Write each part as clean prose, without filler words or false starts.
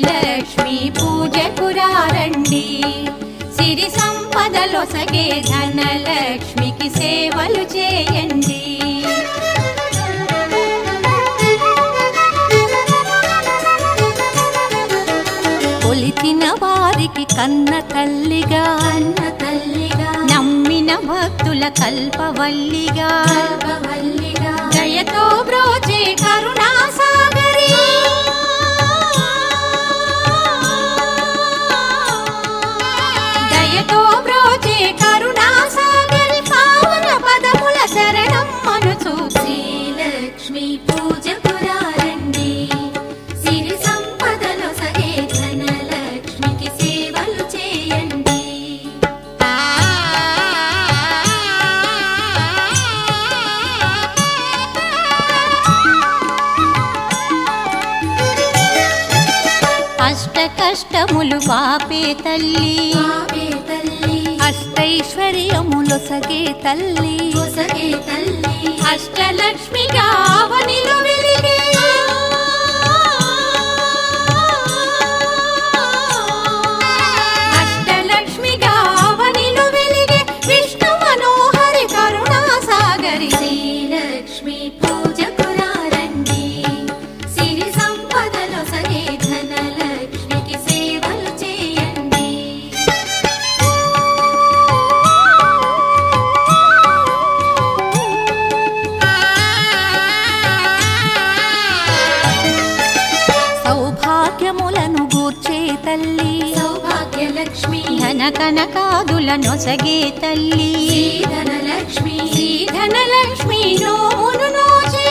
లక్ష్మీ పూజకు రండి. సిరి సంపదలొసగే ధనలక్ష్మికి సేవలు చేయండి. కొలిచిన వారికి కన్న తల్లిగా నమ్మిన భక్తుల కల్పవల్లిగా దయతో బ్రోచే కరుణా సాగరి దయతో బ్రోచే కరుణా సాగరి పావన పదముల శరణం మనుచు శ్రీలక్ష్మీ పూజకు రండి. సిరి సంపదలో సగే ధనలక్ష్మికి సేవలు చేయండి. అష్ట కష్టములు పాపే తల్లి అష్టైశ్వర్యములొసగే తల్లి అష్టలక్ష్మిగా అవనిలో వెలిగే అష్టలక్ష్మిగా అవనిలో వెలిగే విష్ణు మనోహరి కరుణా సాగరి శ్రీలక్ష్మీ పూజకు రండి. సిరి సంపదలో సగే ధనలక్ష్మికి సేవలు చేయండి. సౌభాగ్యములను గూర్చే తల్లి సౌభాగ్యలక్ష్మి ధన కనకాదులనొసగే తల్లి ధనలక్ష్మి నోమును నోచే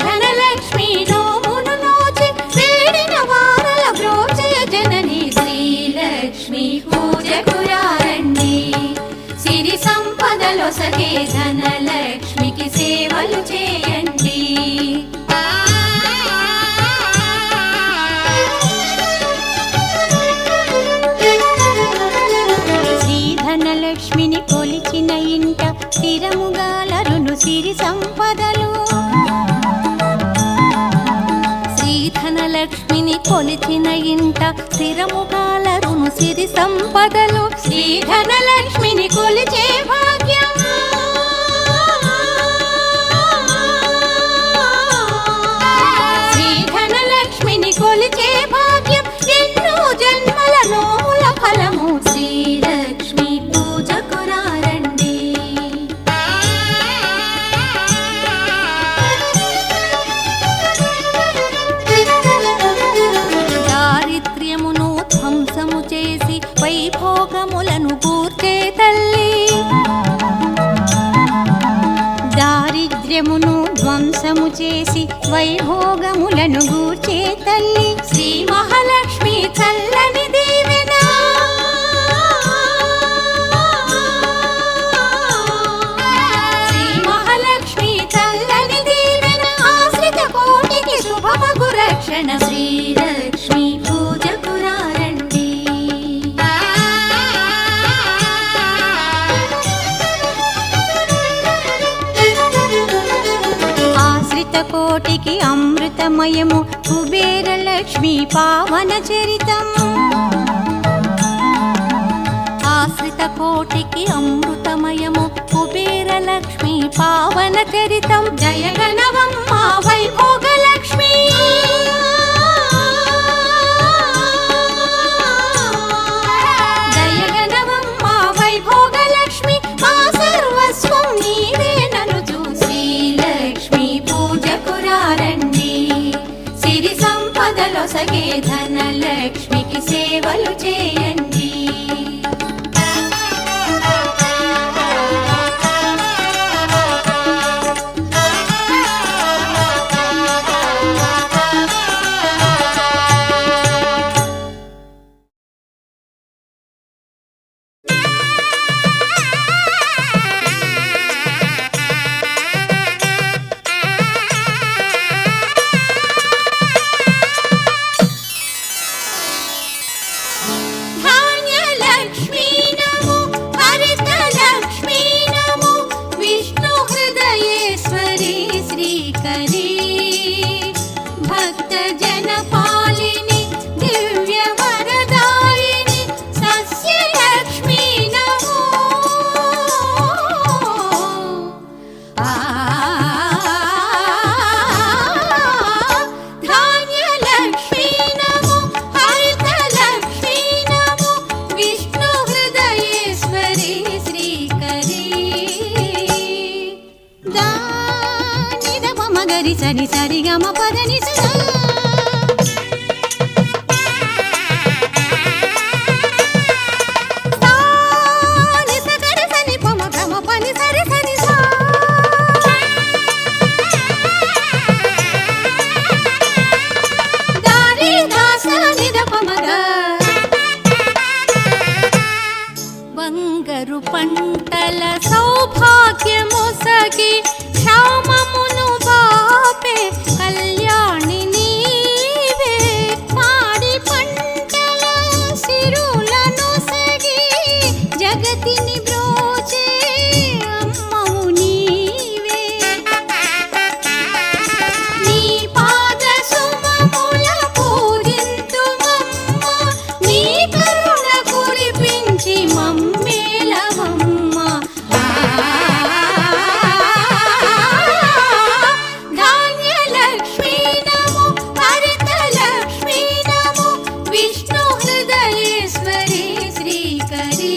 ధనలక్ష్మి నోమును నోచే వేడిన వారల బ్రోచే జనని శ్రీలక్ష్మీ పూజకు రండి. సిరి సంపదలో సగే ధనలక్ష్మికి సేవలు చేయండి. శ్రీధనలక్ష్మిని కొలిచిన ఇంట స్థిరముగాలరును సిరి సంపదలు. శ్రీధనలక్ష్మిని కొలిచిన ఇంట స్థిరముగాలరును సిరి సంపదలు. శ్రీధనలక్ష్మిని కొలిచే భాగ్యం శ్రీధనలక్ష్మిని కొలిచే భాగ్యం ఎన్నో జన్మల నోముల ఫలము శ్రీలక్ష్మీ పూజకు రండి. దారిద్ర్యమును ధ్వంసము చేసి వైభోగములను కూర్చే తల్లి దారిద్ర్యమును ధ్వంసము చేసి వైభోగములను గూర్చే తల్లి శ్రీ మహాలక్ష్మి చల్లని దీవెన శ్రీ మహాలక్ష్మి చల్లని దీవెన ఆశ్రిత కోటికి శుభమగు రక్షణ శ్రీలక్ష్మీ పూజకు రండి. ఆశ్రిత కోటికి అమృతమయము కుబేరలక్ష్మి పావన చరితం ఆశ్రిత కోటికి అమృతమయము కుబేరలక్ష్మి పావన చరితం జయగణవమ్మ వైభోగలక్ష్మి జయగణవమ్మ వైభోగలక్ష్మి మా సర్వస్వం నీవే ననుచు శ్రీలక్ష్మీ పూజకు రండి. సిరి సంపదలో సగే ధనలక్ష్మికి సేవలు చేయండి. రి సని సరి గమ పదని సదా బంగారు పంటల సౌభాగ్యమొసగి క్షామమును బాపే కళ్యాణి నీవే పాడి పంటల సిరులనొసగి జగతిని బ్రోచే అమ్మవు నీవే నీ పాద సుమముల పూజింతుమమ్మ నీ కరుణ కురిపించి ధాన్యలక్ష్మీ నమో హరితలక్ష్మీ నమో విష్ణు హృదయేశ్వరి శ్రీకరీ